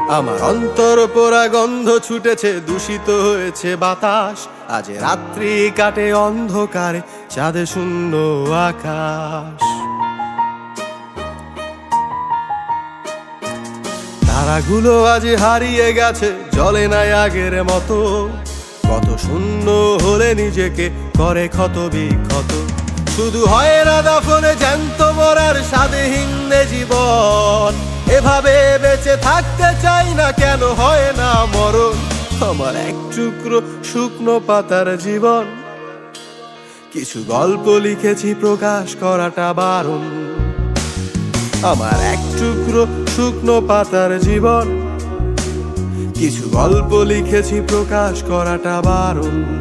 আমার অন্তর পোড়া গন্ধ ছুটেছে, দূষিত হয়েছে বাতাস। আজ রাত্রি কাটে অন্ধকারে, চাঁদে শূন্য আকাশ। তারাগুলো আজ হারিয়ে গেছে, জ্বলে নাই আগের মতো। কত শূন্য হলে নিজেকে করে ক্ষত বিক্ষত। শুধু হয় না দাফনে জ্যান্ত মরার স্বাদহীন জীবন। এভাবে বেঁচে থাকতে চাই না, কেন হয় না মরণ? আমার এক টুকরো শুকনো পাতার জীবন। কিছু গল্প লিখেছি, প্রকাশ করাটা বারণ। আমার এক টুকরো শুকনো পাতার জীবন। কিছু গল্প লিখেছি, প্রকাশ করাটা বারণ।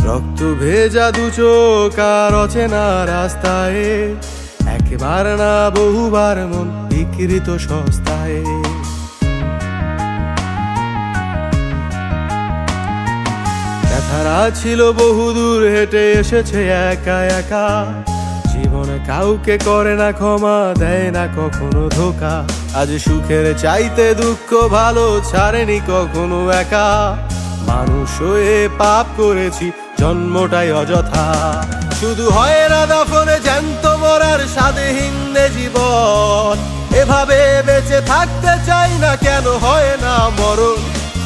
রক্ত ভেজা দু চোখ আর অচেনা রাস্তায়, একবার না বহুবার মন বিকৃত সস্তায়। ব্যথারা ছিল বহুদূর হেঁটে এসেছে একা একা। জীবন কাউকে করে না ক্ষমা, দেয় না কখনো ধোকা। আজ সুখের চাইতে দুঃখ ভালো, ছাড়েনি কখনো একা। মানুষ হয়ে পাপ করেছি, জন্মটাই অযথা। শুধু হয় না দাফনে জ্যান্ত মরার স্বাদহীন জীবন। এভাবে বেঁচে থাকতে চাই না, কেন হয় না মরণ?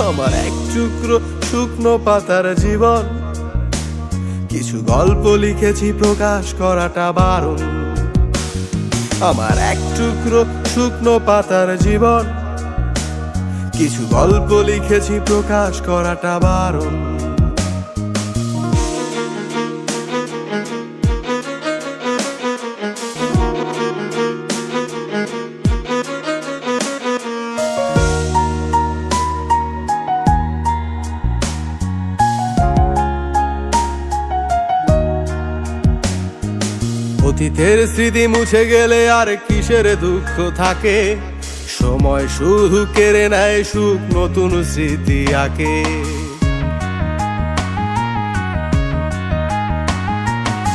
আমার এক টুকরো শুকনো পাতার জীবন। কিছু গল্প লিখেছি, প্রকাশ করাটা বারণ। আমার এক টুকরো শুকনো পাতার জীবন। কিছু গল্প লিখেছি, প্রকাশ করাটা বারণ। অতীতের স্মৃতি মুছে গেলে আর কিসের দুঃখ থাকে? সময় শুধু কেড়ে নেয় সুখ, নতুন স্মৃতি আঁকে।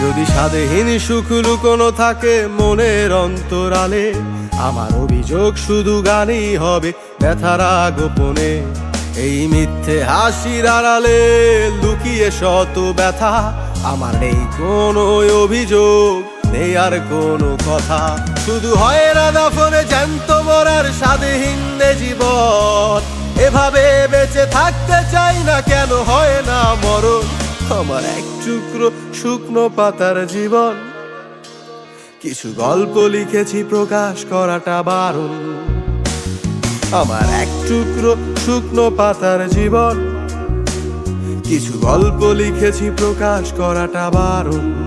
যদি স্বাদহীন সুখ লুকোনো থাকে মনের অন্তরালে, আমার অভিযোগ শুধু গানই হবে ব্যথারা গোপনে। এই মিথ্যে হাসির আড়ালে লুকিয়ে শত ব্যথা। আমার নেই কোনো অভিযোগ, নেই আর কোনো কথা। শুধু হয় না দাফনে জ্যান্ত মরার স্বাদহীন জীবন। এভাবে বেঁচে থাকতে চাই না, কেন হয় না মরণ? আমার এক টুকরো শুকনো পাতার জীবন। কিছু গল্প লিখেছি, প্রকাশ করাটা বারণ। আমার এক টুকরো শুকনো পাতার জীবন। কিছু গল্প লিখেছি, প্রকাশ করাটা বারণ।